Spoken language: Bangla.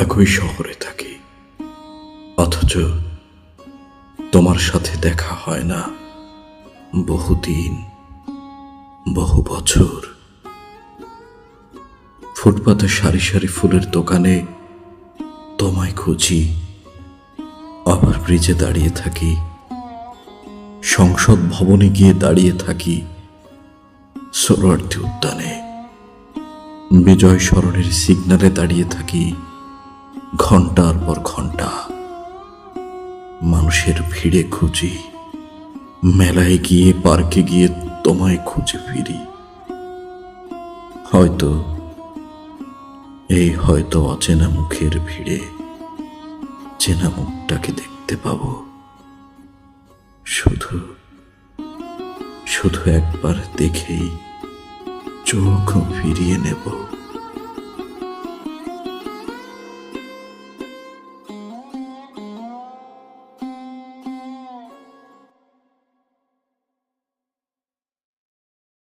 একই শহরে থাকি, অথচ তোমার সাথে দেখা হয় না বহুদিন, বহু বছর। ফুটপাতে সারি সারি ফুলের দোকানে তোমায় খুঁজি, ওভার ব্রিজে দাঁড়িয়ে থাকি, সংসদ ভবনে গিয়ে দাঁড়িয়ে থাকি, সোহরাওয়ার্দী উদ্যানে বিজয় সরণির সিগন্যালে দাঁড়িয়ে থাকি ঘন্টার পর ঘন্টা। মানুষের ভিড়ে খুঁজি, মেলায় গিয়ে, পার্কে গিয়ে তোমায় খুঁজে ফিরি। হয়তো অচেনা মুখের ভিড়ে চেনা মুখটাকে দেখতে পাবো। শুধু শুধু একবার দেখেই চোখ ফিরিয়ে নেব।